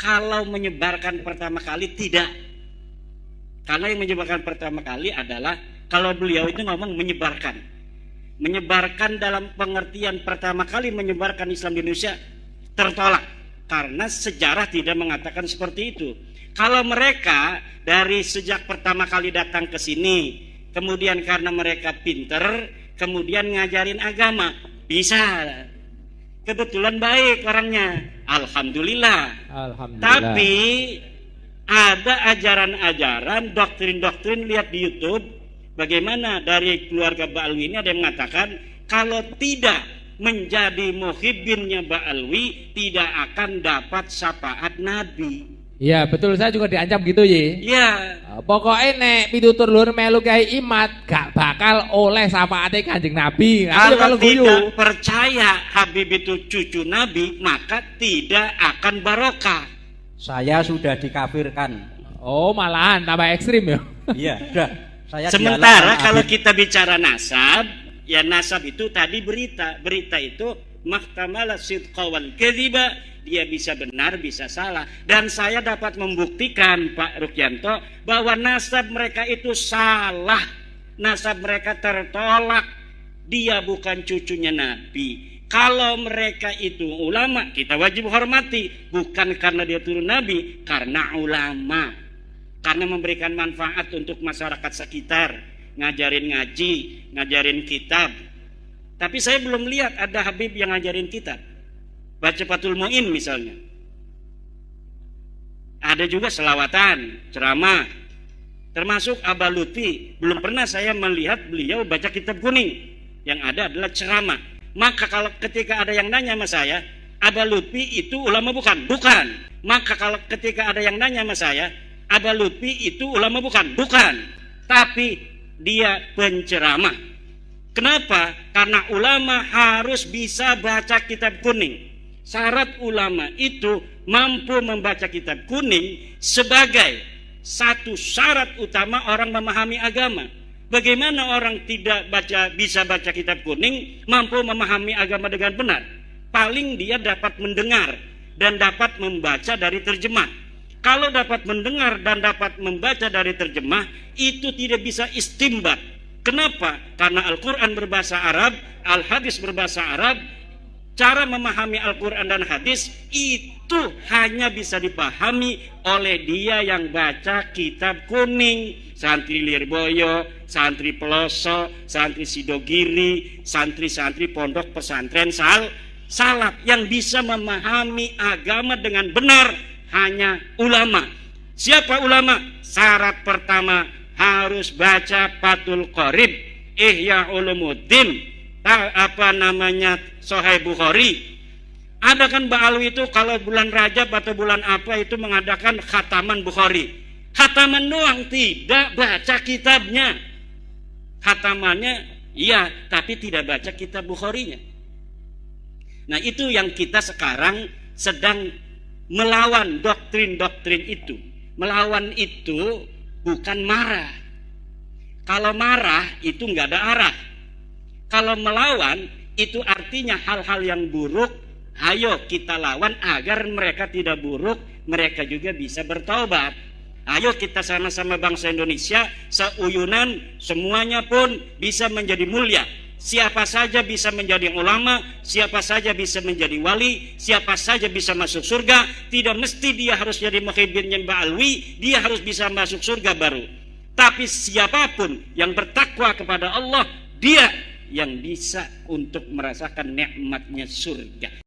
Kalau menyebarkan pertama kali tidak. Karena yang menyebarkan pertama kali adalah, kalau beliau itu ngomong menyebarkan. Menyebarkan dalam pengertian pertama kali menyebarkan Islam di Indonesia tertolak. Karena sejarah tidak mengatakan seperti itu. Kalau mereka dari sejak pertama kali datang ke sini, kemudian karena mereka pinter, kemudian ngajarin agama, bisa. Kebetulan baik orangnya, alhamdulillah. Tapi ada ajaran-ajaran, doktrin-doktrin, lihat di YouTube, bagaimana dari keluarga Ba'alwi ini ada yang mengatakan kalau tidak menjadi muhibbinnya Ba'alwi tidak akan dapat syafaat Nabi. Iya betul, saya juga diancam gitu ya. Iya. Pokoknya nek pitutur lur melu Kyai Imat gak bakal oleh syafaatnya Kanjeng Nabi. Kalau tidak percaya Habib itu cucu Nabi, maka tidak akan barokah. Saya sudah dikafirkan. Oh malahan tambah ekstrim ya. Iya sudah. Sementara kalau kita bicara nasab, ya nasab itu tadi berita itu mahtamala sidqa wal kadhiba, dia bisa benar bisa salah, dan saya dapat membuktikan Pak Rukyanto bahwa nasab mereka itu salah, nasab mereka tertolak, dia bukan cucunya Nabi. Kalau mereka itu ulama, kita wajib hormati, bukan karena dia turun Nabi, karena ulama, karena memberikan manfaat untuk masyarakat sekitar, ngajarin ngaji, ngajarin kitab. Tapi saya belum lihat ada Habib yang ngajarin kitab. Baca Fathul Mu'in misalnya. Ada juga selawatan, ceramah. Termasuk Abah Lutfi, belum pernah saya melihat beliau baca kitab kuning. Yang ada adalah ceramah. Maka kalau ketika ada yang nanya sama saya, Abah Lutfi itu ulama bukan? Bukan. Maka kalau ketika ada yang nanya sama saya, Abah Lutfi itu ulama bukan? Bukan. Tapi dia penceramah. Kenapa? Karena ulama harus bisa baca kitab kuning. Syarat ulama itu mampu membaca kitab kuning sebagai satu syarat utama orang memahami agama. Bagaimana orang tidak bisa baca kitab kuning mampu memahami agama dengan benar? Paling dia dapat mendengar dan dapat membaca dari terjemah. Kalau dapat mendengar dan dapat membaca dari terjemah, itu tidak bisa istimbat. Kenapa? Karena Al-Quran berbahasa Arab, Al-Hadis berbahasa Arab. Cara memahami Al-Quran dan Hadis itu hanya bisa dipahami oleh dia yang baca kitab kuning. Santri Lirboyo, santri Peloso, santri Sidogiri, santri-santri pondok pesantren salaf. Yang bisa memahami agama dengan benar hanya ulama. Siapa ulama? Syarat pertama, harus baca Fathul Qorib, Ihya Ulumuddin, Sahih Bukhari. Ada kan Ba'alwi itu kalau bulan Rajab atau bulan apa itu mengadakan khataman Bukhari. Khataman doang, tidak baca kitabnya. Khatamannya iya, tapi tidak baca kitab Bukharinya. Nah itu yang kita sekarang sedang melawan doktrin-doktrin itu. Melawan itu bukan marah. Kalau marah itu nggak ada arah. Kalau melawan itu artinya hal-hal yang buruk, ayo kita lawan agar mereka tidak buruk, mereka juga bisa bertaubat. Ayo kita sama-sama bangsa Indonesia seuyunan, semuanya pun bisa menjadi mulia. Siapa saja bisa menjadi ulama, siapa saja bisa menjadi wali, siapa saja bisa masuk surga. Tidak mesti dia harus jadi muhibbinnya Ba'alwi, dia harus bisa masuk surga baru. Tapi siapapun yang bertakwa kepada Allah, dia yang bisa untuk merasakan nikmatnya surga.